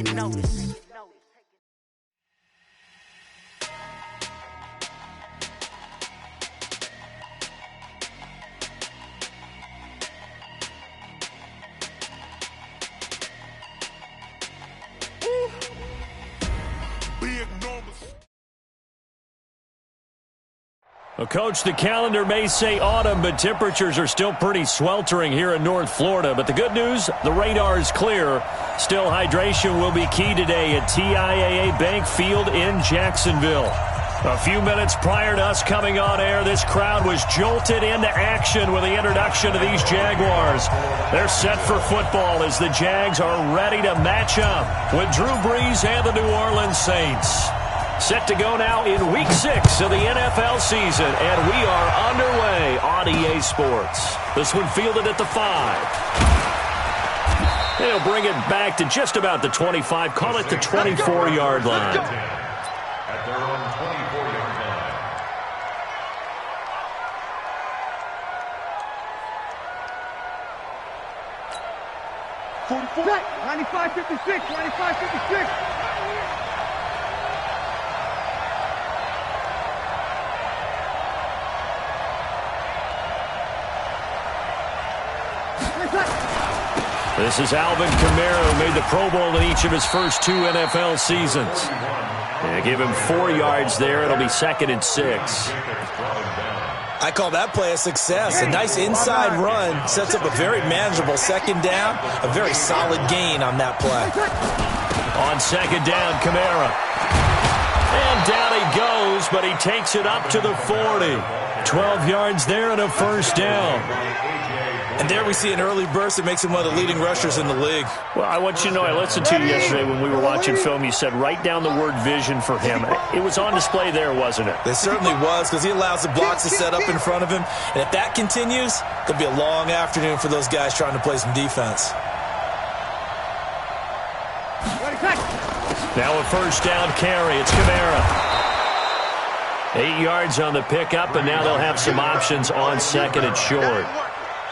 taking notice. Well, Coach, the calendar may say autumn, but temperatures are still pretty sweltering here in North Florida. But the good news, the radar is clear. Still, hydration will be key today at TIAA Bank Field in Jacksonville. A few minutes prior to us coming on air, this crowd was jolted into action with the introduction of these Jaguars. They're set for football as the Jags are ready to match up with Drew Brees and the New Orleans Saints. Set to go now in Week 6 of the NFL season, and we are underway on EA Sports. This one fielded at the 5. They'll bring it back to just about the 25, call it the 24-yard line. At their own 24-yard line. Set, 95-56, 95-56. This is Alvin Kamara, who made the Pro Bowl in each of his first 2 NFL seasons. Yeah, give him 4 yards there. It'll be 2nd and 6. I call that play a success. A nice inside run sets up a very manageable 2nd down. A very solid gain on that play. On 2nd down, Kamara. And down he goes, but he takes it up to the 40. 12 yards there and a 1st down. And there we see an early burst that makes him one of the leading rushers in the league. Well, I want you to know, I listened to you yesterday when we were watching film. You said write down the word vision for him. It was on display there, wasn't it? It certainly was, because he allows the blocks to set up in front of him. And if that continues, there'll be a long afternoon for those guys trying to play some defense. Now a 1st down carry. It's Kamara. 8 yards on the pickup, and now they'll have some options on 2nd and short.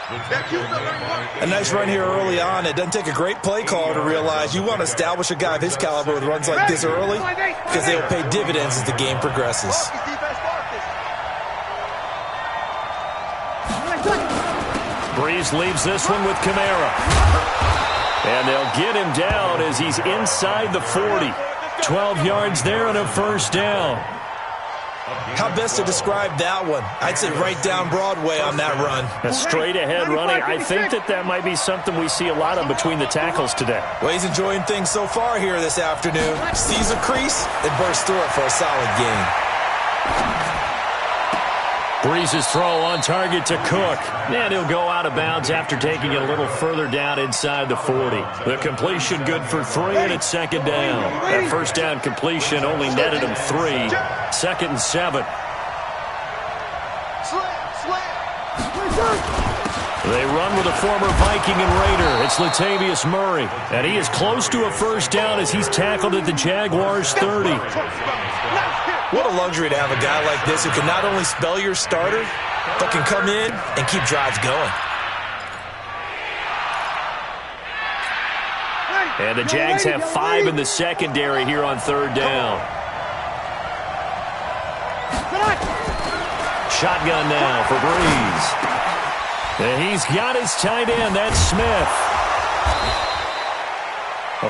A nice run here early on. It doesn't take a great play caller to realize you want to establish a guy of his caliber with runs like this early, because they will pay dividends as the game progresses. Brees leaves this one with Kamara. And they'll get him down as he's inside the 40. 12 yards there and a 1st down. How best to describe that one? I'd say right down Broadway on that run. A straight-ahead running. I think that might be something we see a lot of between the tackles today. Well, he's enjoying things so far here this afternoon. Sees a crease and bursts through it for a solid gain. Brees' throw on target to Cook. And he'll go out of bounds after taking it a little further down inside the 40. The completion good for 3, and it's 2nd down. That 1st down completion only netted him 3. 2nd and 7. They run with a former Viking and Raider. It's Latavius Murray. And he is close to a 1st down as he's tackled at the Jaguars' 30. What a luxury to have a guy like this who can not only spell your starter, but can come in and keep drives going. And the Jags have 5 in the secondary here on 3rd down. Shotgun now for Brees. And he's got his tight end. That's Smith.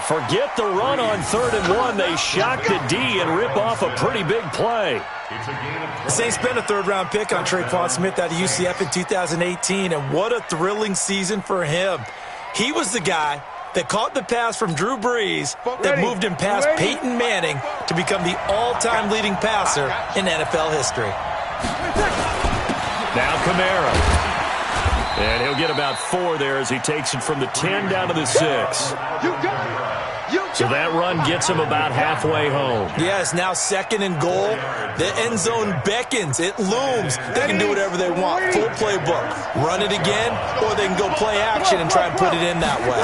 Forget the run on 3rd and 1. They shock the D and rip off a pretty big play. The Saints spent a 3rd-round pick on Traquan Smith out of UCF in 2018, and what a thrilling season for him. He was the guy that caught the pass from Drew Brees that moved him past Peyton Manning to become the all-time leading passer in NFL history. Now Kamara. And he'll get about 4 there as he takes it from the 10 down to the 6. So that run gets him about halfway home. Yes, now 2nd and goal. The end zone beckons. It looms. They can do whatever they want. Full playbook. Run it again, or they can go play action and try and put it in that way.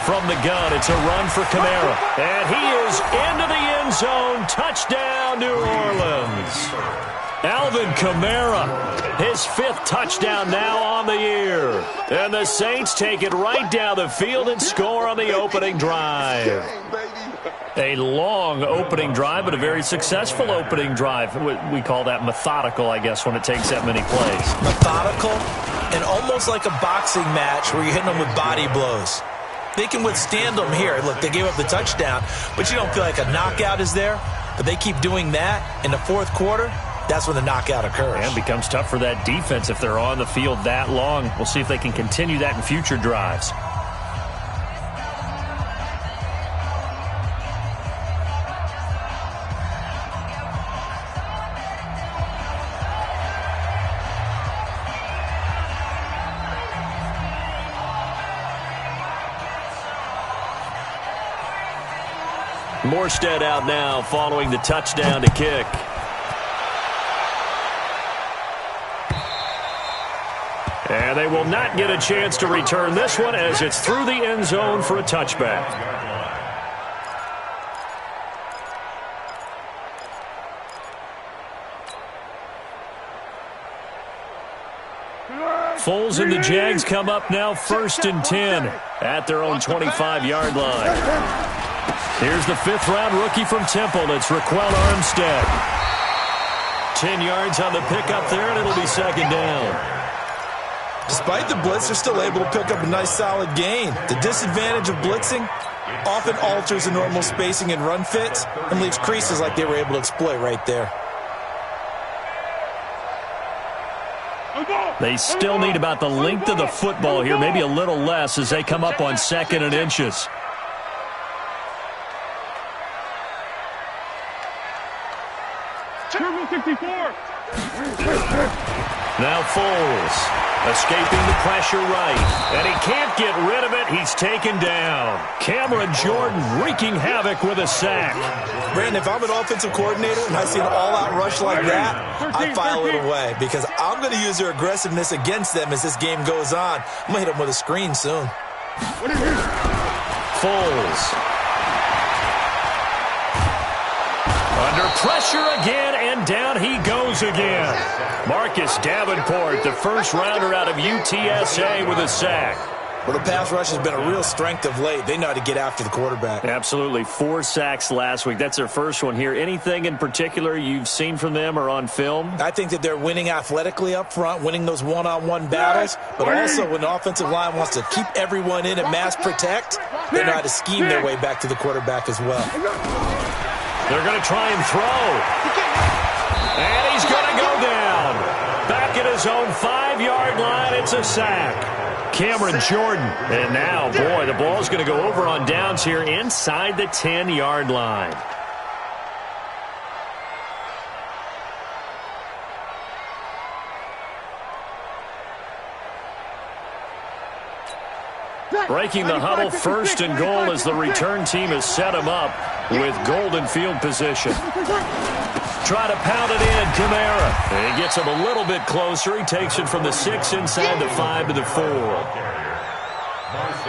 From the gun, it's a run for Kamara. And he is into the end zone. Touchdown, New Orleans. Alvin Kamara, his 5th touchdown now on the year. And the Saints take it right down the field and score on the opening drive. A long opening drive, but a very successful opening drive. We call that methodical, I guess, when it takes that many plays. Methodical and almost like a boxing match where you're hitting them with body blows. They can withstand them here. Look, they gave up the touchdown, but you don't feel like a knockout is there. But they keep doing that in the 4th quarter. That's when the knockout occurs. And it becomes tough for that defense if they're on the field that long. We'll see if they can continue that in future drives. Morstead out now following the touchdown to kick. And they will not get a chance to return this one as it's through the end zone for a touchback. Foles and the Jags come up now 1st and 10 at their own 25-yard line. Here's the 5th-round rookie from Temple. It's Raquel Armstead. 10 yards on the pickup there, and it'll be 2nd down. Despite the blitz, they're still able to pick up a nice solid gain. The disadvantage of blitzing often alters the normal spacing and run fits and leaves creases like they were able to exploit right there. They still need about the length of the football here, maybe a little less as they come up on 2nd and inches. Turbo 64. Now Foles, escaping the pressure right, and he can't get rid of it. He's taken down. Cameron Jordan wreaking havoc with a sack. Brandon, if I'm an offensive coordinator and I see an all-out rush like that, I file it away because I'm going to use their aggressiveness against them as this game goes on. I'm going to hit them with a screen soon. Foles. Under pressure again, and down he goes again. Marcus Davenport, the first-rounder out of UTSA with a sack. Well, the pass rush has been a real strength of late. They know how to get after the quarterback. Absolutely. 4 sacks last week. That's their first one here. Anything in particular you've seen from them or on film? I think that they're winning athletically up front, winning those one-on-one battles, but also when the offensive line wants to keep everyone in and mass protect, they know how to scheme their way back to the quarterback as well. They're going to try and throw. And he's going to go down. Back at his own 5-yard line, it's a sack. Cameron Jordan. And now, boy, the ball's going to go over on downs here inside the 10-yard line. Breaking the huddle, 1st and goal as the return team has set him up with golden field position. Try to pound it in, Kamara. And he gets him a little bit closer. He takes it from the 6 inside the 5 to the 4.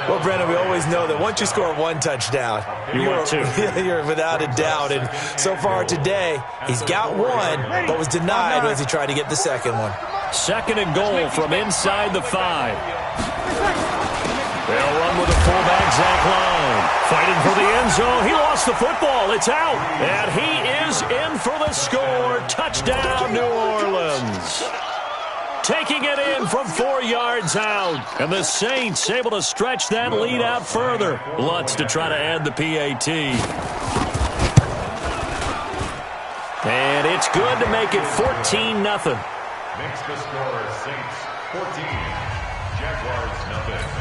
Well, Brennan, we always know that once you score 1 touchdown, you're without a doubt. And so far today, he's got 1, but was denied as he tried to get the 2nd one. 2nd and goal from inside the 5. They'll run with the fullback, Zach Long. Fighting for the end zone. He lost the football. It's out. And he is in for the score. Touchdown, New Orleans. Taking it in from 4 yards out. And the Saints able to stretch that lead out further. Lutz to try to add the PAT. And it's good to make it 14-0. Makes the score Saints 14, Jaguars nothing.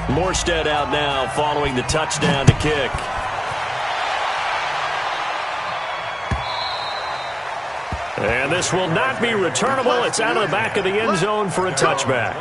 Morstead out now following the touchdown to kick. And this will not be returnable. It's out of the back of the end zone for a touchback.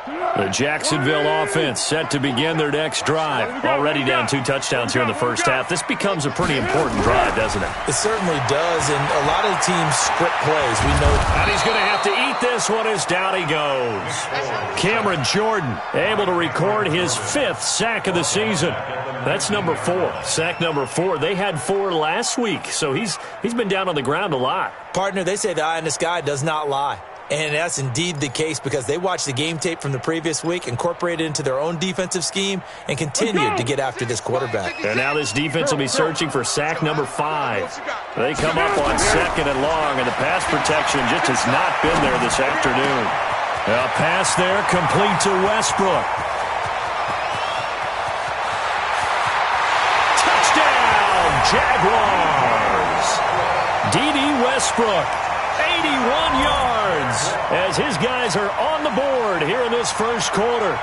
The Jacksonville offense set to begin their next drive. Already down 2 touchdowns here in the first half. This becomes a pretty important drive, doesn't it? It certainly does, and a lot of teams script plays. We know. And he's going to have to eat this one as down he goes. Cameron Jordan able to record his 5th sack of the season. That's number 4. Sack number 4. They had 4 last week, so he's been down on the ground a lot. Partner, they say the eye in the sky does not lie. And that's indeed the case because they watched the game tape from the previous week, incorporated it into their own defensive scheme, and continued to get after this quarterback. And now this defense will be searching for sack number 5. They come up on 2nd and long, and the pass protection just has not been there this afternoon. A pass there complete to Westbrook. Touchdown, Jaguars! D.D. Westbrook, 81 yards, as his guys are on the board here in this first quarter.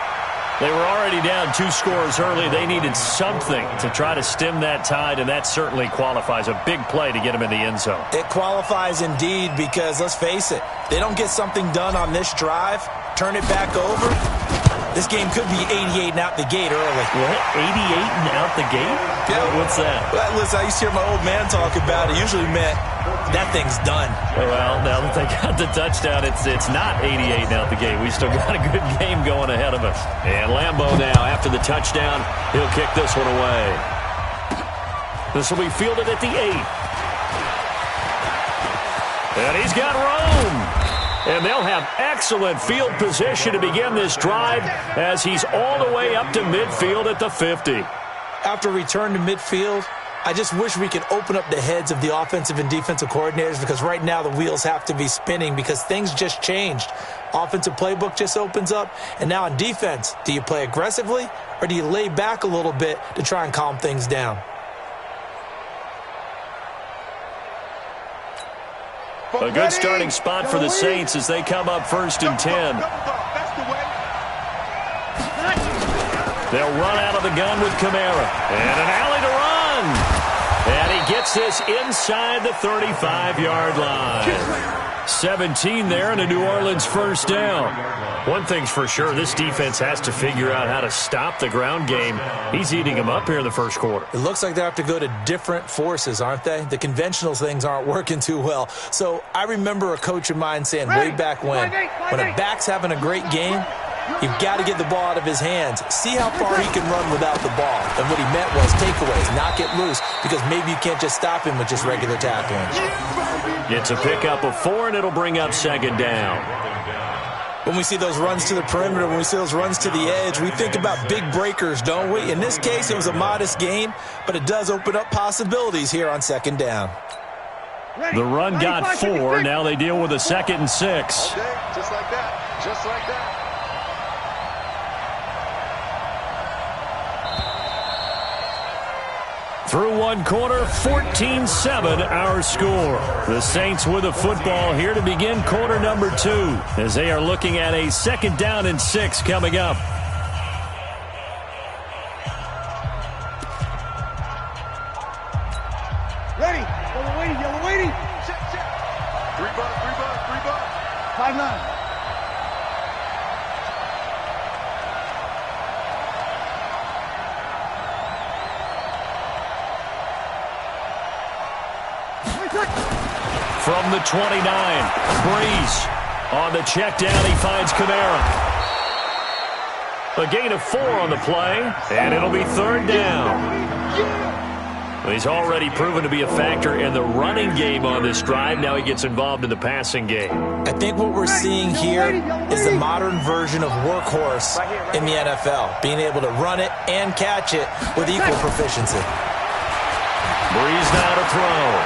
They were already down 2 scores early. They needed something to try to stem that tide, and that certainly qualifies. A big play to get them in the end zone. It qualifies indeed because, let's face it, they don't get something done on this drive, turn it back over, this game could be 88 and out the gate early. What? 88 and out the gate? Yeah. What's that? Well, listen, I used to hear my old man talk about it. Usually meant that thing's done. Well, now that they got the touchdown, it's not 88 and out the gate. We still got a good game going ahead of us. And Lambeau now, after the touchdown, he'll kick this one away. This will be fielded at the 8. And he's got room. And they'll have excellent field position to begin this drive as he's all the way up to midfield at the 50. After return to midfield, I just wish we could open up the heads of the offensive and defensive coordinators because right now the wheels have to be spinning because things just changed. Offensive playbook just opens up. And now on defense, do you play aggressively or do you lay back a little bit to try and calm things down? A good starting spot for the Saints as they come up 1st and 10. They'll run out of the gun with Kamara. And an alley to run. And he gets this inside the 35-yard line. 17 there and a New Orleans first down. One thing's for sure, this defense has to figure out how to stop the ground game. He's eating them up here in the first quarter. It looks like they have to go to different forces, aren't they? The conventional things aren't working too well. So I remember a coach of mine saying way back when a back's having a great game, you've got to get the ball out of his hands. See how far he can run without the ball. And what he meant was takeaways, not get loose, because maybe you can't just stop him with just regular tackling. It's a pickup of 4, and it'll bring up 2nd down. When we see those runs to the perimeter, when we see those runs to the edge, we think about big breakers, don't we? In this case, it was a modest gain, but it does open up possibilities here on 2nd down. The run got 4. Now they deal with a 2nd and 6. Okay, just like that. Just like that. Through one quarter, 14-7 our score. The Saints with the football here to begin quarter number 2 as they are looking at a 2nd down and 6 coming up. Ready. Yellow waiting. Yellow waiting. Check. 3 bucks. 5-9. From the 29, Breeze on the check down. He finds Kamara. A gain of 4 on the play, and it'll be 3rd down. He's already proven to be a factor in the running game on this drive. Now he gets involved in the passing game. I think what we're seeing here is the modern version of workhorse in the NFL, being able to run it and catch it with equal proficiency. Breeze now to throw.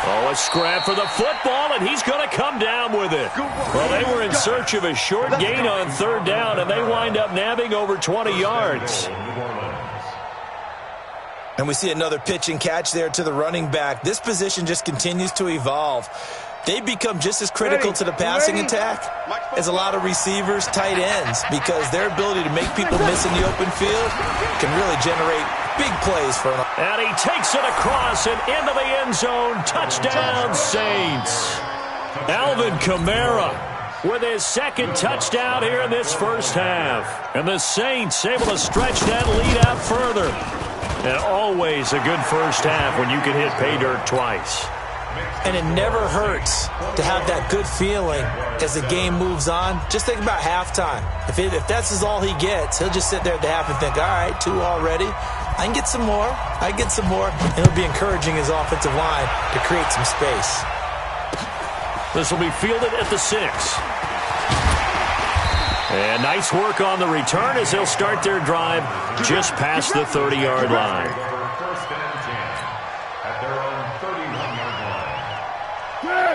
Oh, a scrap for the football, and he's going to come down with it. Well, they were in search of a short gain on 3rd down, and they wind up nabbing over 20 yards. And we see another pitch and catch there to the running back. This position just continues to evolve. They become just as critical to the passing attack as a lot of receivers, tight ends, because their ability to make people miss in the open field can really generate big plays for them. And he takes it across and into the end zone. Touchdown, Saints. Alvin Kamara with his second touchdown here in this first half. And the Saints able to stretch that lead out further. And always a good first half when you can hit pay dirt twice. And it never hurts to have that good feeling as the game moves on. Just think about halftime. If that's all he gets, he'll just sit there at the half and think, all right, 2 already. I can get some more. I can get some more. And he'll be encouraging his offensive line to create some space. This will be fielded at the 6. And nice work on the return as they'll start their drive just past the 30-yard line.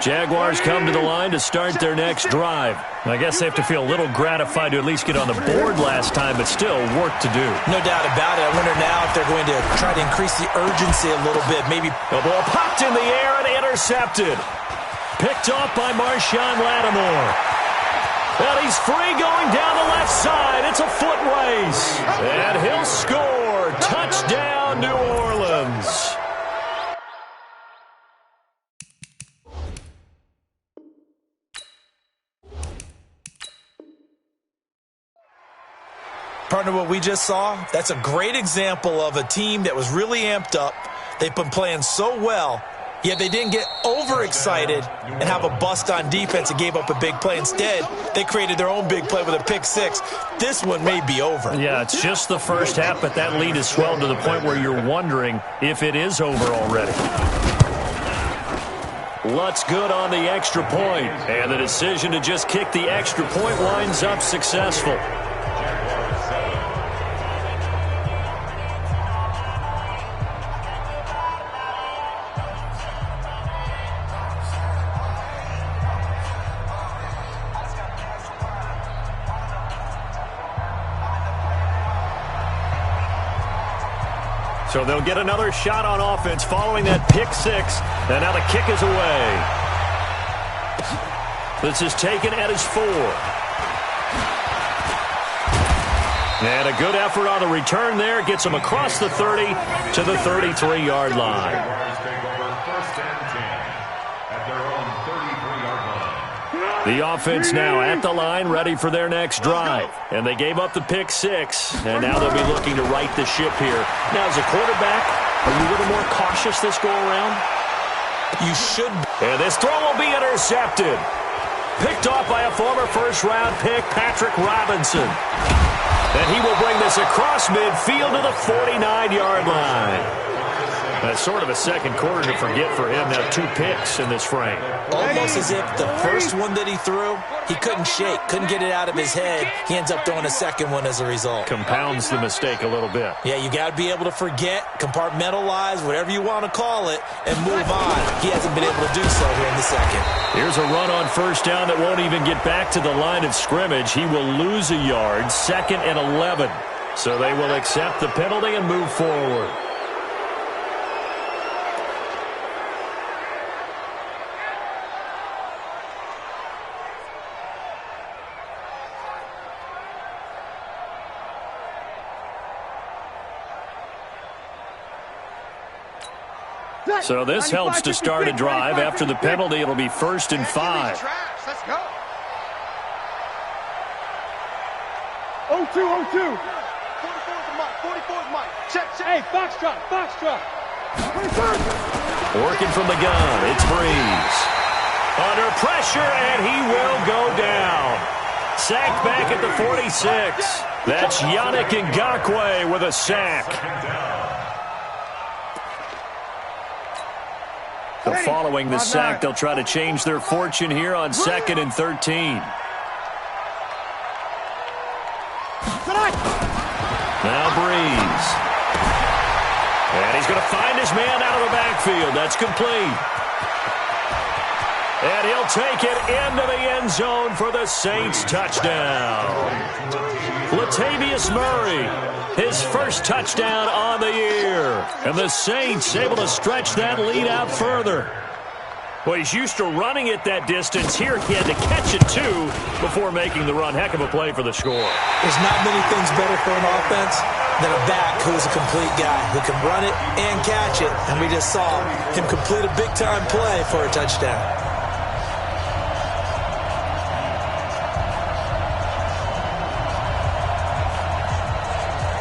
Jaguars come to the line to start their next drive. I guess they have to feel a little gratified to at least get on the board last time, but still work to do. No doubt about it. I wonder now if they're going to try to increase the urgency a little bit. Maybe the ball popped in the air and intercepted. Picked off by Marshawn Lattimore. And he's free going down the left side. It's a foot race. And he'll score. Touchdown, New Orleans. Partner, what we just saw, that's a great example of a team that was really amped up. They've been playing so well, yet they didn't get overexcited and have a bust on defense and gave up a big play. Instead, they created their own big play with a pick 6. This one may be over. Yeah, it's just the first half, but that lead has swelled to the point where you're wondering if it is over already. Lutz good on the extra point, and the decision to just kick the extra point winds up successful. So they'll get another shot on offense following that pick 6. And now the kick is away. This is taken at his 4. And a good effort on the return there. Gets him across the 30 to the 33-yard line. The offense now at the line, ready for their next drive. And they gave up the pick 6, and now they'll be looking to right the ship here. Now, as a quarterback, are you a little more cautious this go-around? You should. And this throw will be intercepted. Picked off by a former first-round pick, Patrick Robinson. And he will bring this across midfield to the 49-yard line. That's sort of a second quarter to forget for him. Now 2 picks in this frame. Almost as if the first one that he threw, he couldn't shake, couldn't get it out of his head. He ends up throwing a second one as a result. Compounds the mistake a little bit. Yeah, you got to be able to forget, compartmentalize, whatever you want to call it, and move on. He hasn't been able to do so here in the second. Here's a run on first down that won't even get back to the line of scrimmage. He will lose a yard, 2nd and 11. So they will accept the penalty and move forward. So this helps to start a drive. After the penalty, it'll be 1st and 5. Let's go. 0-2, 0-2. 44's Mike. 44's Mike. Check. Hey, Foxtrot. Working from the gun, it's Breeze. Under pressure, and he will go down. Sacked back at the 46. That's Yannick Ngakoue with a sack. So following the sack, they'll try to change their fortune here on 2nd and 13. Now Breeze. And he's going to find his man out of the backfield. That's complete. And he'll take it into the end zone for the Saints touchdown. Latavius Murray, his first touchdown on the year. And the Saints able to stretch that lead out further. Well, he's used to running it that distance. Here he had to catch it, too, before making the run. Heck of a play for the score. There's not many things better for an offense than a back who's a complete guy who can run it and catch it. And we just saw him complete a big-time play for a touchdown.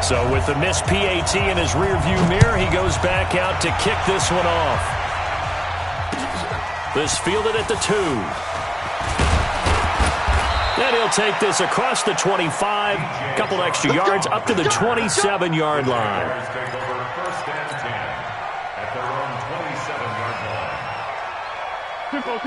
So with the missed PAT in his rearview mirror, he goes back out to kick this one off. This fielded at the 2. Then he'll take this across the 25, a couple extra yards, up to the 27-yard line.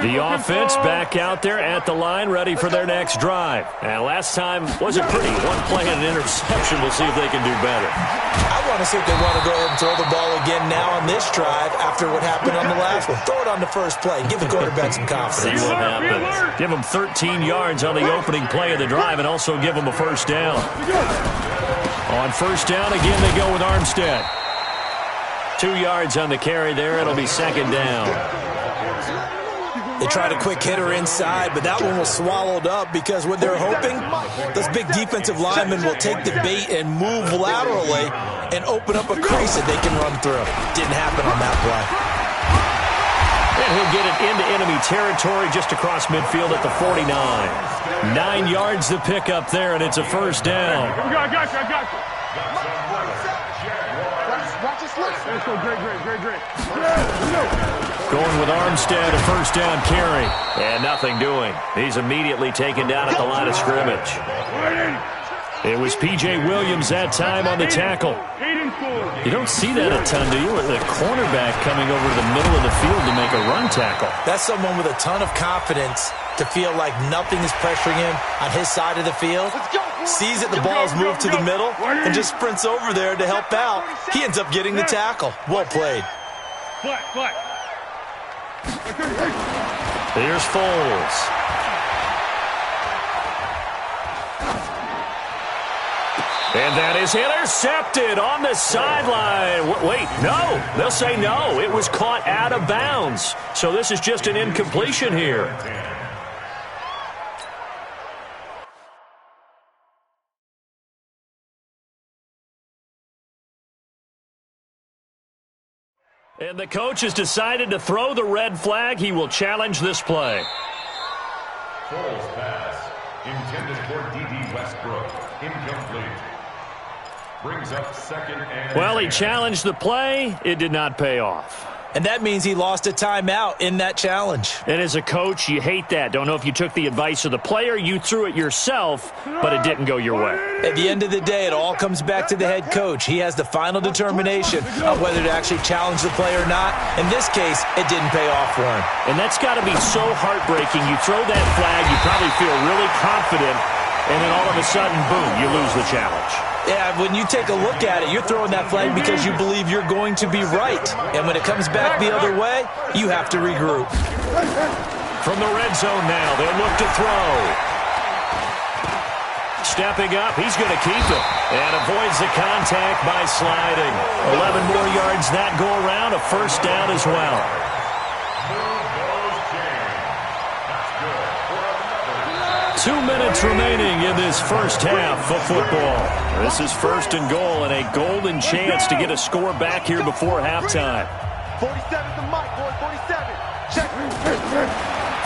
The offense back out there at the line, ready for their next drive. And last time wasn't pretty. One play and an interception. We'll see if they can do better. I want to see if they want to go ahead and throw the ball again now on this drive after what happened on the last one. Throw it on the first play. Give the quarterback some confidence. See what happens. Give them 13 yards on the opening play of the drive and also give them a first down. On first down, again, they go with Armstead. 2 yards on the carry there. It'll be second down. They tried a quick hitter inside, but that one was swallowed up because what they're hoping, those big defensive linemen will take the bait and move laterally and open up a crease that they can run through. Didn't happen on that play. And he'll get it into enemy territory just across midfield at the 49. 9 yards to pick up there, and it's a first down. I got you. Watch this left. Let's go, great. Going with Armstead, a first down carry. And nothing doing. He's immediately taken down at the line of scrimmage. It was P.J. Williams that time on the tackle. You don't see that a ton, do you? The cornerback coming over to the middle of the field to make a run tackle. That's someone with a ton of confidence to feel like nothing is pressuring him on his side of the field. Sees that the ball's moved to the middle and just sprints over there to help out. He ends up getting the tackle. Well played. Flat. Here's Foles. And that is intercepted on the sideline. Wait, no. They'll say no. It was caught out of bounds. So this is just an incompletion here. And the coach has decided to throw the red flag. He will challenge this play. Foles pass, intended for D.D. Westbrook, incomplete. Brings up second and... Well, he challenged the play. It did not pay off. And that means he lost a timeout in that challenge. And as a coach, you hate that. Don't know if you took the advice of the player, you threw it yourself, but it didn't go your way. At the end of the day, it all comes back to the head coach. He has the final determination on whether to actually challenge the play or not. In this case, it didn't pay off for him. And that's got to be so heartbreaking. You throw that flag, you probably feel really confident, and then all of a sudden, boom, you lose the challenge. Yeah, when you take a look at it, you're throwing that flag because you believe you're going to be right. And when it comes back the other way, you have to regroup. From the red zone now, they'll look to throw. Stepping up, he's going to keep it. And avoids the contact by sliding. 11 more yards that go around, a first down as well. 2 minutes remaining in this first half of football. This is first and goal and a golden chance to get a score back here before halftime. 47's the mic, boy, 47. Check.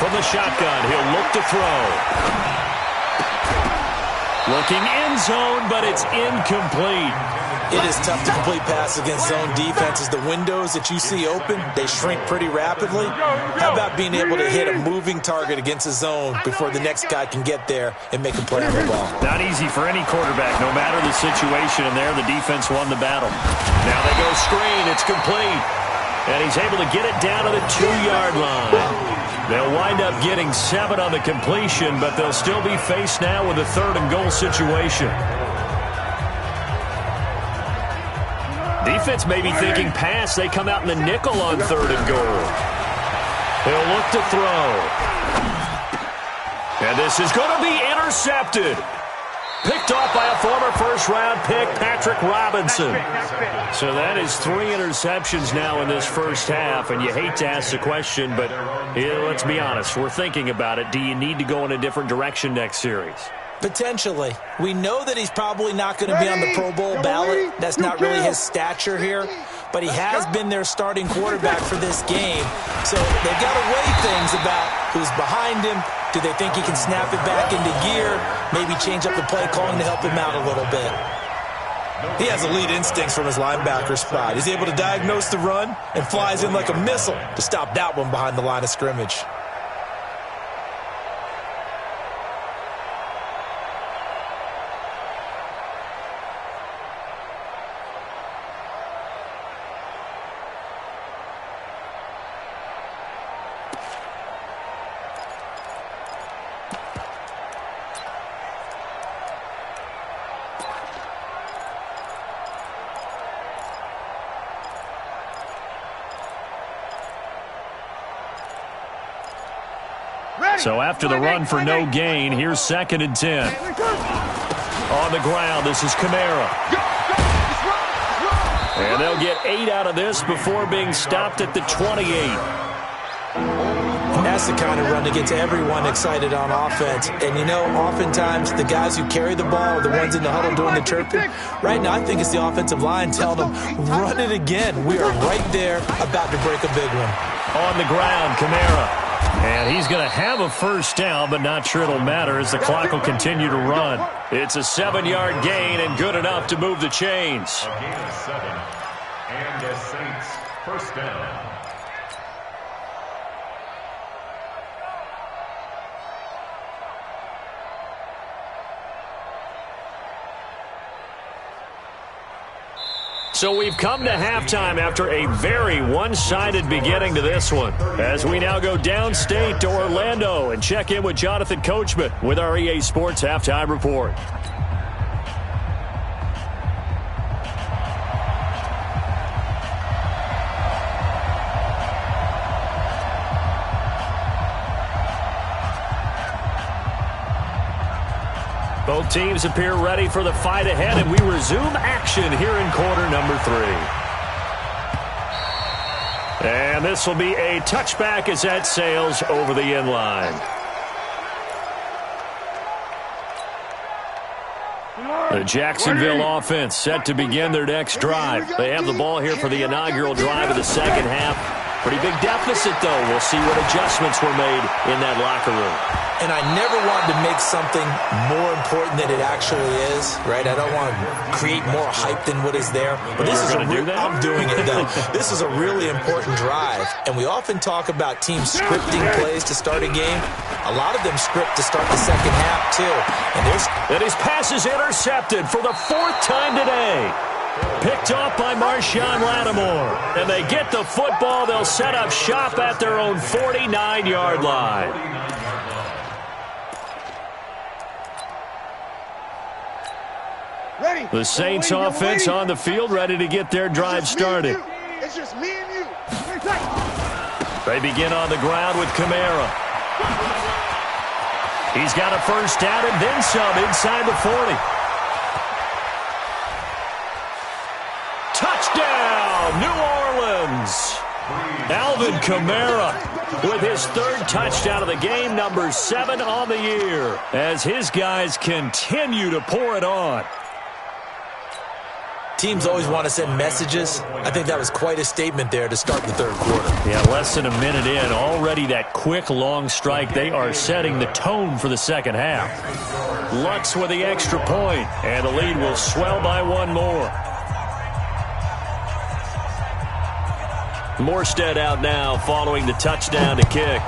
From the shotgun, he'll look to throw. Looking end zone, but it's incomplete. It is tough to complete passes against zone defenses. The windows that you see open, they shrink pretty rapidly. How about being able to hit a moving target against a zone before the next guy can get there and make a play on the ball? Not easy for any quarterback, no matter the situation, and there the defense won the battle. Now they go screen, it's complete. And he's able to get it down to the 2-yard line. They'll wind up getting 7 on the completion, but they'll still be faced now with a 3rd and goal situation. Defense may be thinking pass. They come out in the nickel on 3rd and goal. He'll look to throw. And this is going to be intercepted. Picked off by a former first-round pick, Patrick Robinson. So that is 3 interceptions now in this first half, and you hate to ask the question, but let's be honest. We're thinking about it. Do you need to go in a different direction next series? Potentially. We know that he's probably not going to be on the Pro Bowl ballot. That's not really his stature here. But he has been their starting quarterback for this game. So they've got to weigh things about who's behind him. Do they think he can snap it back into gear? Maybe change up the play calling to help him out a little bit. He has elite instincts from his linebacker spot. He's able to diagnose the run and flies in like a missile to stop that one behind the line of scrimmage. So after the run for no gain, here's 2nd and 10. On the ground, this is Kamara. And they'll get 8 out of this before being stopped at the 28. That's the kind of run that gets everyone excited on offense. And, you know, oftentimes the guys who carry the ball are the ones in the huddle doing the chirping. Right now, I think it's the offensive line telling them, run it again. We are right there about to break a big one. On the ground, Kamara. And he's going to have a first down, but not sure it'll matter as the clock will continue to run. It's a 7-yard gain and good enough to move the chains. A gain of 7. And the Saints first down. So we've come to halftime after a very one-sided beginning to this one. As we now go downstate to Orlando and check in with Jonathan Coachman with our EA Sports Halftime Report. Both teams appear ready for the fight ahead, and we resume action here in quarter number 3. And this will be a touchback as that sails over the end line. The Jacksonville offense set to begin their next drive. They have the ball here for the inaugural drive of the second half. Pretty big deficit, though. We'll see what adjustments were made in that locker room. And I never wanted to make something more important than it actually is, right? I don't want to create more hype than what is there. But this is I'm doing it, though. This is a really important drive. And we often talk about teams scripting plays to start a game. A lot of them script to start the second half, too. And his pass is intercepted for the 4th time today. Picked off by Marshawn Lattimore. And they get the football. They'll set up shop at their own 49-yard line. The Saints offense on the field, ready to get their drive started. It's just me and you. They begin on the ground with Kamara. He's got a first down and then some inside the 40. Touchdown, New Orleans. Alvin Kamara with his 3rd touchdown of the game, number 7 on the year, as his guys continue to pour it on. Teams always want to send messages. I think that was quite a statement there to start the 3rd quarter. Yeah, less than a minute in. Already that quick, long strike. They are setting the tone for the second half. Lutz with the extra point, and the lead will swell by 1 more. Morstead out now following the touchdown to kick.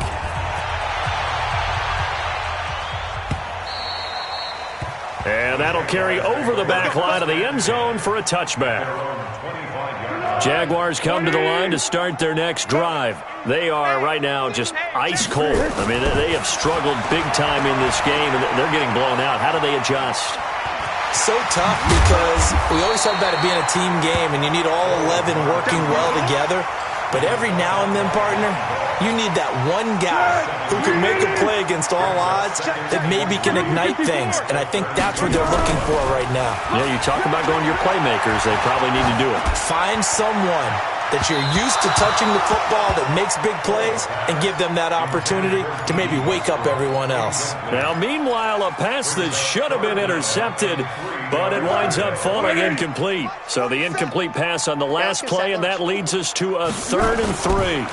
And that'll carry over the back line of the end zone for a touchback. Jaguars come to the line to start their next drive. They are right now just ice cold. I mean, they have struggled big time in this game, and they're getting blown out. How do they adjust? So tough because we always talk about it being a team game, and you need all 11 working well together. But every now and then, partner, you need that one guy who can make a play against all odds that maybe can ignite things. And I think that's what they're looking for right now. Yeah, you talk about going to your playmakers. They probably need to do it. Find someone that you're used to touching the football that makes big plays and give them that opportunity to maybe wake up everyone else. Now, meanwhile, a pass that should have been intercepted, but it winds up falling incomplete. So the incomplete pass on the last play, and that leads us to a 3rd and 3.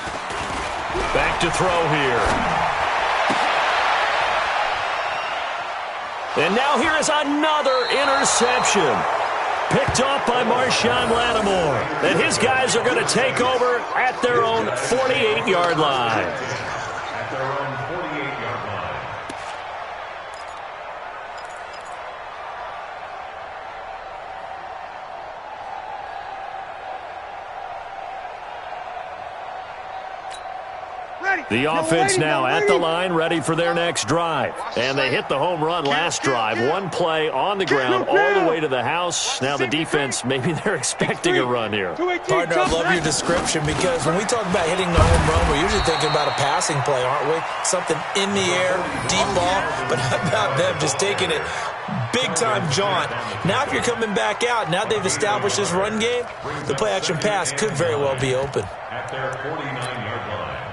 Back to throw here. And now here is another interception. picked off by Marshawn Lattimore. And his guys are going to take over at their own 48-yard line. At their own 48-yard line. The offense now at the line, ready for their next drive. And they hit the home run last drive. One play on the ground all the way to the house. Now the defense, maybe they're expecting a run here. Partner, I love your description because when we talk about hitting the home run, we're usually thinking about a passing play, aren't we? Something in the air, deep ball. But how about them just taking it big-time jaunt? Now if you're coming back out, now they've established this run game, the play-action pass could very well be open. At their 49-yard line.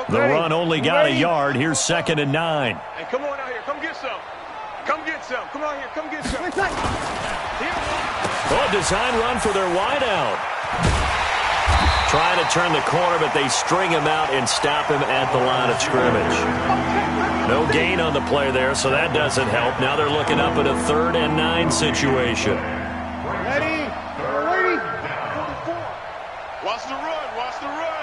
The run only got a yard. Here's 2nd and 9. Hey, come on out here. Come get some. Come get some. Come on here. Come get some. Oh, design run for their wideout. Trying to turn the corner, but they string him out and stop him at the line of scrimmage. No gain on the play there, so that doesn't help. Now they're looking up at a 3rd and 9 situation. Ready? Ready? 44. Watch the run. Watch the run.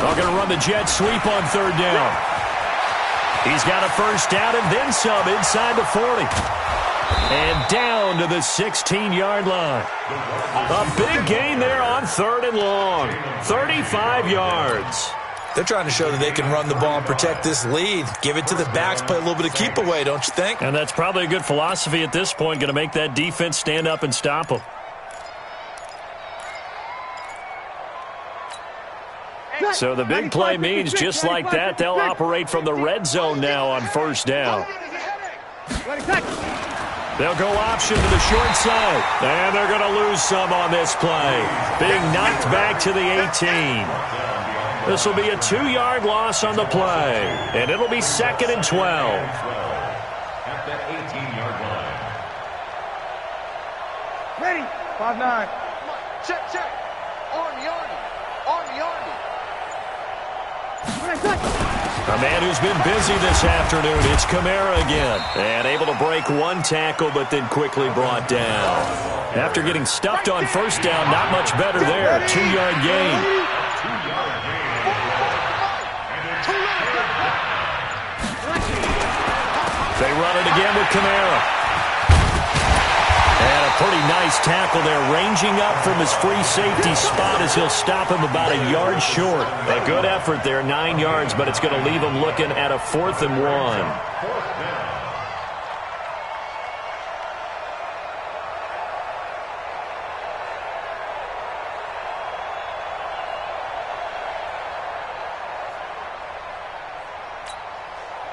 They're going to run the jet sweep on 3rd down. He's got a first down and then some inside the 40. And down to the 16-yard line. A big gain there on 3rd and long. 35 yards. They're trying to show that they can run the ball and protect this lead. Give it to the backs, play a little bit of keep away, don't you think? And that's probably a good philosophy at this point, going to make that defense stand up and stop them. So the big play means just like that, they'll operate from the red zone now on 1st down. They'll go option to the short side. And they're going to lose some on this play. Being knocked back to the 18. This will be a 2-yard loss on the play. And it'll be 2nd and 12. At the 18-yard line. Ready? 5-9. Check, check. Army, Army. Army, Army. A man who's been busy this afternoon, it's Kamara again. And able to break one tackle, but then quickly brought down. After getting stuffed on 1st down, not much better there. 2-yard gain. They run it again with Kamara. And a pretty nice tackle there, ranging up from his free safety spot as he'll stop him about a yard short. A good effort there, 9 yards, but it's going to leave him looking at a 4th and 1.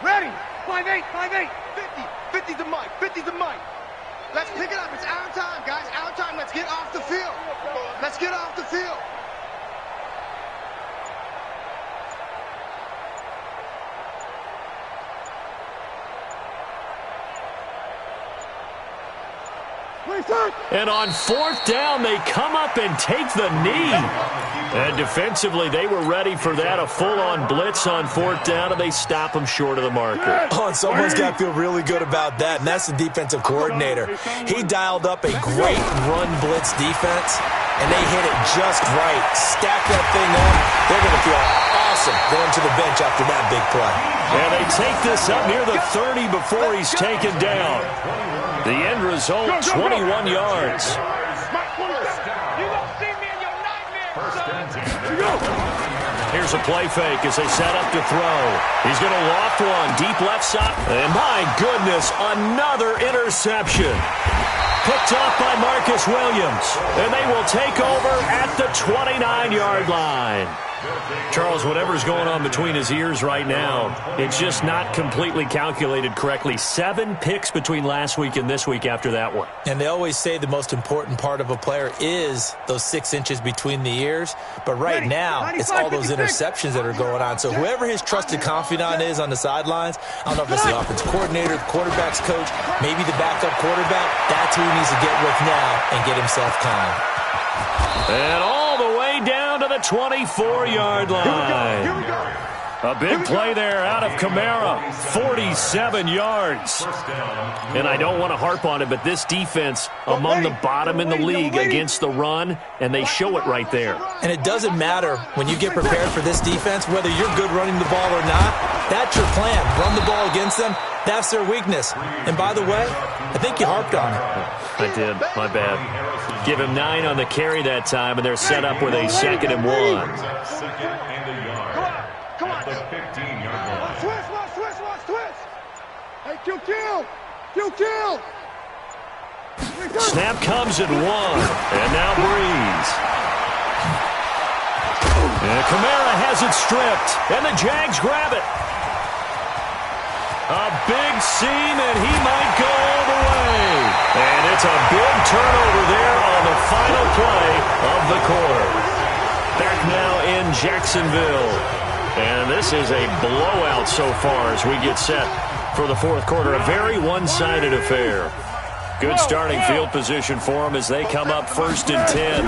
Ready? 5-8, 5-8. 50. 50's the mic. 50's the mic. Let's pick it up. It's our time, guys. Our time. Let's get off the field. Let's get off the field. And on 4th down, they come up and take the knee. And defensively, they were ready for that, a full-on blitz on 4th down, and they stop them short of the marker. Oh, and someone's got to feel really good about that, and that's the defensive coordinator. He dialed up a great run blitz defense, and they hit it just right. Stack that thing up. They're going to feel awesome going to the bench after that big play. And they take this up near the 30 before he's taken down. The end result, 21 yards. Here's a play fake as they set up to throw. He's going to loft one, deep left side. And my goodness, another interception. picked off by Marcus Williams. And they will take over at the 29-yard line. Charles, whatever's going on between his ears right now, it's just not completely calculated correctly. 7 picks between last week and this week after that one. And they always say the most important part of a player is those 6 inches between the ears. But right now, it's all those interceptions that are going on. So whoever his trusted confidant is on the sidelines, I don't know if it's the offensive coordinator, the quarterback's coach, maybe the backup quarterback, that's who he needs to get with now and get himself calm. And all the way down to the 24-yard line. Here we go. A big play there out of Kamara, 47 yards. And I don't want to harp on it, but this defense among the bottom in the league against the run, and they show it right there. And it doesn't matter when you get prepared for this defense, whether you're good running the ball or not, that's your plan. Run the ball against them, that's their weakness. And by the way, I think you harped on it. I did, my bad. Give him 9 on the carry that time, and they're set up with a 2nd and 1. Come on. The 15-yard line. Twist. Hey, kill. Snap comes at 1, and now Breeze. And Kamara has it stripped, and the Jags grab it. A big seam, and he might go all the way. And it's a big turnover there on the final play of the quarter. Back now in Jacksonville. And this is a blowout so far as we get set for the fourth quarter. A very one-sided affair. Good starting field position for them as they come up 1st and 10.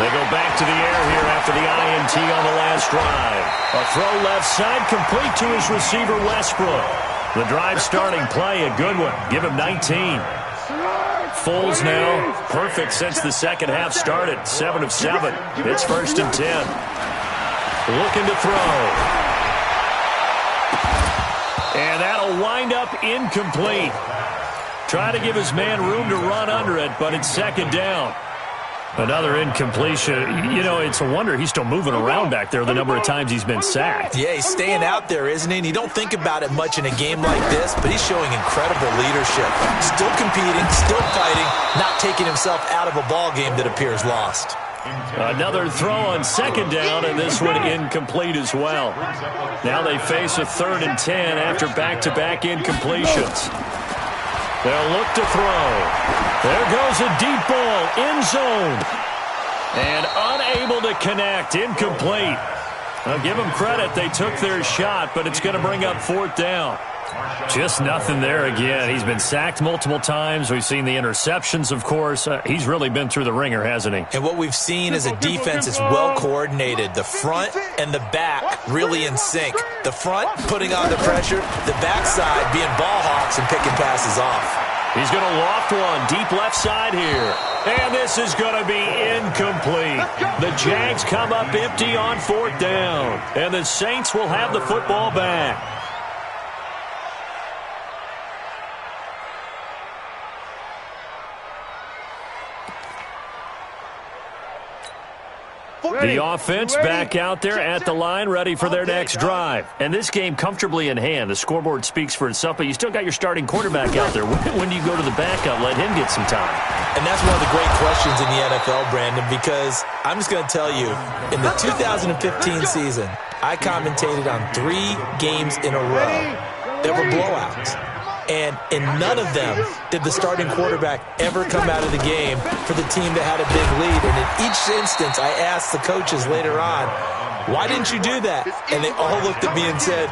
They go back to the air here after the INT on the last drive. A throw left side complete to his receiver Westbrook. The drive starting play, a good one. Give him 19. Foles now, perfect since the second half started. 7 of 7. It's 1st and 10. Looking to throw. And that'll wind up incomplete. Trying to give his man room to run under it, but it's 2nd down. Another incompletion. You know, it's a wonder he's still moving around back there the number of times he's been sacked. Yeah, he's staying out there, isn't he? And you don't think about it much in a game like this, but he's showing incredible leadership. Still competing, still fighting, not taking himself out of a ball game that appears lost. Another throw on 2nd down, and this one incomplete as well. Now they face a 3rd and 10 after back-to-back incompletions. They'll look to throw. There goes a deep ball, end zone. And unable to connect, incomplete. I'll give them credit, they took their shot, but it's going to bring up 4th down. Just nothing there again. He's been sacked multiple times. We've seen the interceptions, of course. He's really been through the ringer, hasn't he? And what we've seen is a defense that's well coordinated. The front and the back really in sync. The front putting on the pressure, the backside being ball hawks and picking passes off. He's going to loft one deep left side here. And this is going to be incomplete. The Jags come up empty on 4th down. And the Saints will have the football back. The offense back out there at the line, ready for their next drive. And this game comfortably in hand. The scoreboard speaks for itself, but you still got your starting quarterback out there. When do you go to the backup, let him get some time? And that's one of the great questions in the NFL, Brandon, because I'm just going to tell you, in the 2015 season, I commentated on 3 games in a row that were blowouts. And in none of them did the starting quarterback ever come out of the game for the team that had a big lead. And in each instance, I asked the coaches later on, why didn't you do that? And they all looked at me and said,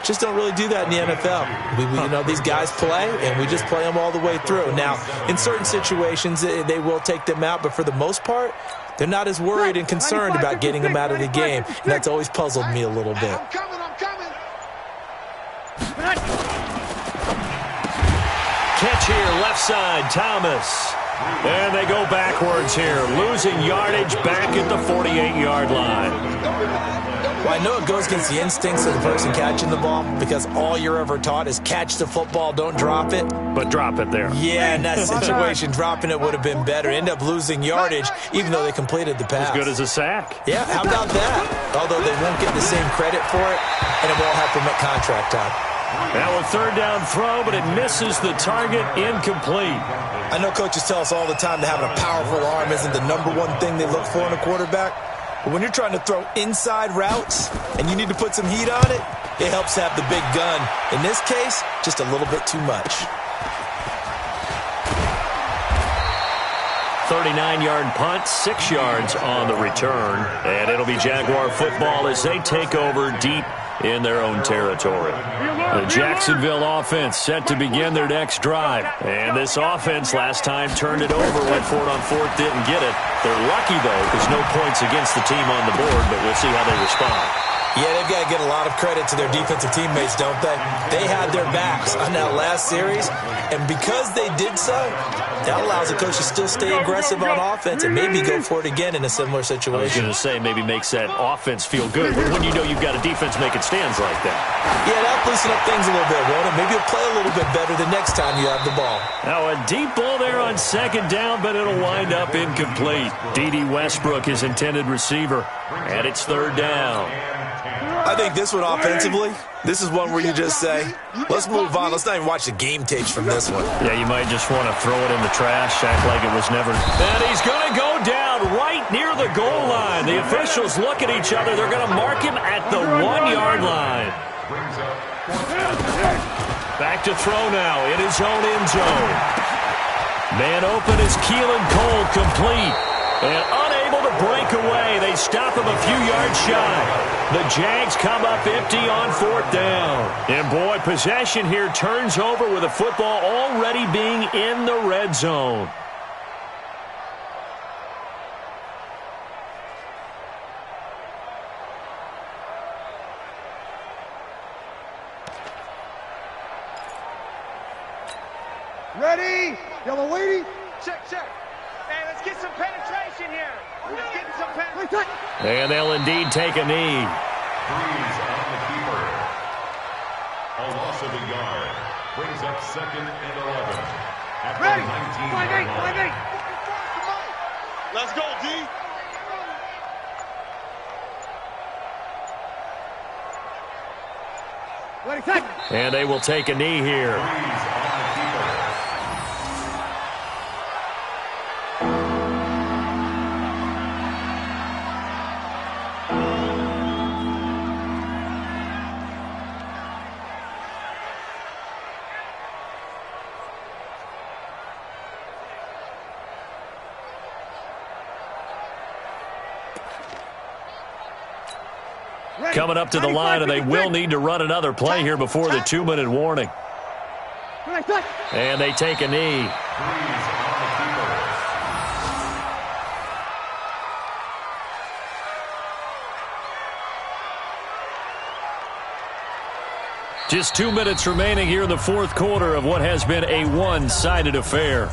just don't really do that in the NFL. You know, these guys play, and we just play them all the way through. Now, in certain situations, they will take them out, but for the most part, they're not as worried and concerned about getting them out of the game. And that's always puzzled me a little bit. I'm coming. Catch here, left side, Thomas. And they go backwards here, losing yardage back at the 48-yard line. Well, I know it goes against the instincts of the person catching the ball because all you're ever taught is catch the football, don't drop it. But drop it there. Yeah, in that situation, dropping it would have been better. End up losing yardage even though they completed the pass. As good as a sack. Yeah, how about that? Although they won't get the same credit for it, and it won't help them at contract time. Now a third down throw, but it misses the target, incomplete. I know coaches tell us all the time that having a powerful arm isn't the #1 thing they look for in a quarterback. But when you're trying to throw inside routes and you need to put some heat on it, it helps to have the big gun. In this case, just a little bit too much. 39-yard punt, 6 yards on the return. And it'll be Jaguar football as they take over deep in their own territory. The Jacksonville offense set to begin their next drive. And this offense last time turned it over, went for it on fourth, didn't get it. They're lucky, though, because no points against the team on the board, but we'll see how they respond. Yeah, they've got to get a lot of credit to their defensive teammates, don't they? They had their backs on that last series, and because they did so, that allows the coach to still stay aggressive on offense and maybe go for it again in a similar situation. I was going to say, maybe makes that offense feel good when you know you've got a defense making stands like that. Yeah, that'll loosen up things a little bit, won't it? Maybe you'll play a little bit better the next time you have the ball. Now a deep ball there on second down, but it'll wind up incomplete. D.D. Westbrook is intended receiver, and it's third down. I think this one offensively, this is one where you just say, let's move on. Let's not even watch the game tapes from this one. Yeah, you might just want to throw it in the trash, act like it was never. And he's going to go down right near the goal line. The officials look at each other. They're going to mark him at the 1-yard line. Back to throw now in his own end zone. Man open is Keelan Cole, complete. And unable to break away. They stop him a few yards shy. The Jags come up empty on fourth down. And boy, possession here turns over with the football already being in the red zone. Ready? Yellow waiting. Check, check. Hey, let's get some penetration here. Let's get some penetration. And they'll indeed take a knee. Freeze on the keeper. A loss of a yard. Brings up 2nd and 11. At the Ready? 19-yard line. 5-8. Let's go, D. Ready, set. And they will take a knee here. Freeze on the keeper. Coming up to the line, and they will need to run another play here before the 2-minute warning. And they take a knee. Just 2 minutes remaining here in the fourth quarter of what has been a one-sided affair.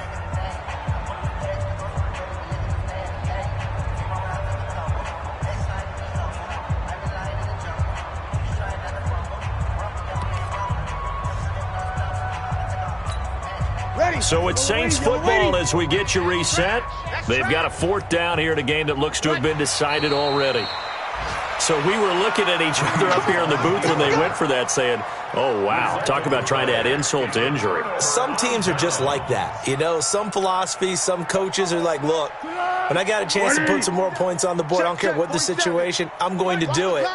So it's Saints football as we get you reset. They've got a fourth down here in a game that looks to have been decided already. So we were looking at each other up here in the booth when they went for that saying, oh, wow, talk about trying to add insult to injury. Some teams are just like that. You know, some philosophies, some coaches are like, look, when I got a chance to put some more points on the board, I don't care what the situation, I'm going to do it.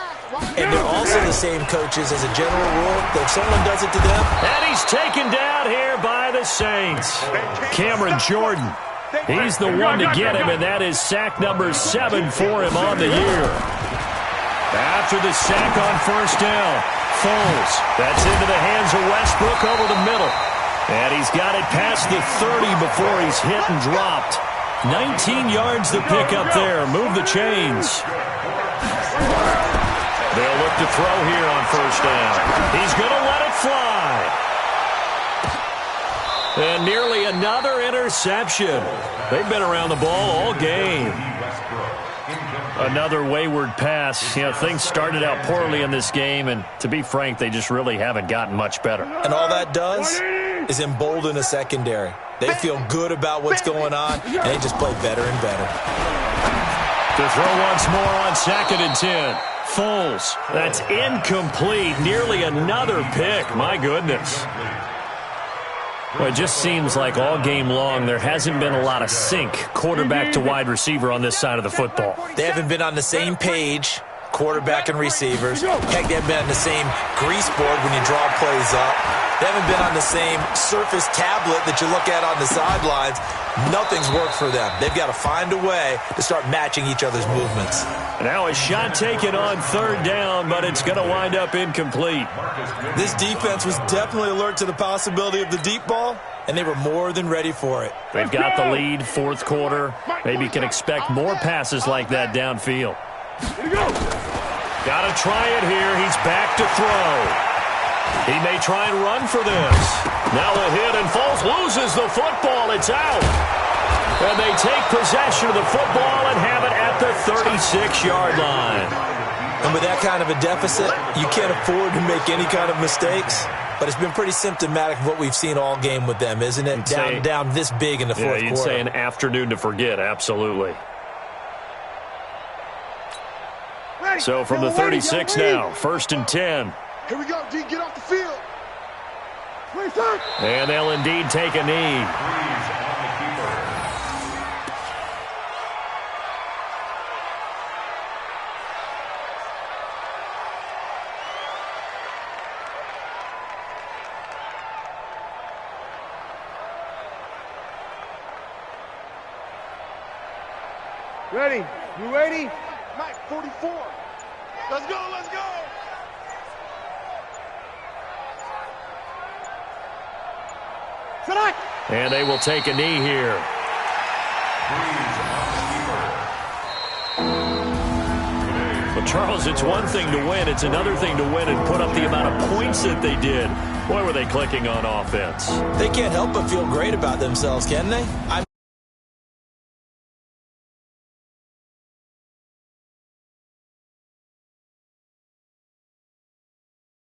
And they're also the same coaches as a general rule that if someone does it to them. And he's taken down here by the Saints. Cameron Jordan. He's the one to get him, and that is sack number 7 for him on the year. After the sack on first down, Foles. That's into the hands of Westbrook over the middle. And he's got it past the 30 before he's hit and dropped. 19 yards to pick up there. Move the chains. They'll look to throw here on first down. He's going to let it fly. And nearly another interception. They've been around the ball all game. Another wayward pass. You know, things started out poorly in this game, and to be frank, they just really haven't gotten much better. And all that does is embolden a secondary. They feel good about what's going on, and they just play better and better. To throw once more on 2nd and 10. Foles. That's incomplete. Nearly another pick. My goodness. Well, it just seems like all game long there hasn't been a lot of sync quarterback to wide receiver on this side of the football. They haven't been on the same page, quarterback and receivers. Heck, they haven't been on the same grease board when you draw plays up. They haven't been on the same surface tablet that you look at on the sidelines. Nothing's worked for them. They've got to find a way to start matching each other's movements. Now a shot taken on third down, but it's going to wind up incomplete. This defense was definitely alert to the possibility of the deep ball, and they were more than ready for it. They've got the lead, fourth quarter. Maybe can expect more passes like that downfield. Got to try it here. He's back to throw. He may try and run for this. Now a hit, and Foles loses the football. It's out. And they take possession of the football and have it at the 36-yard line. And with that kind of a deficit, you can't afford to make any kind of mistakes. But it's been pretty symptomatic of what we've seen all game with them, isn't it? Down this big in the fourth quarter. You'd say an afternoon to forget, absolutely. So from the 36 now, 1st and 10. Here we go, D. Get off the field. And they'll indeed take a knee. Ready? You ready? Mike, 44. Let's go, let's go. And they will take a knee here. Well, Charles, it's one thing to win. It's another thing to win and put up the amount of points that they did. Boy, were they clicking on offense. They can't help but feel great about themselves, can they? I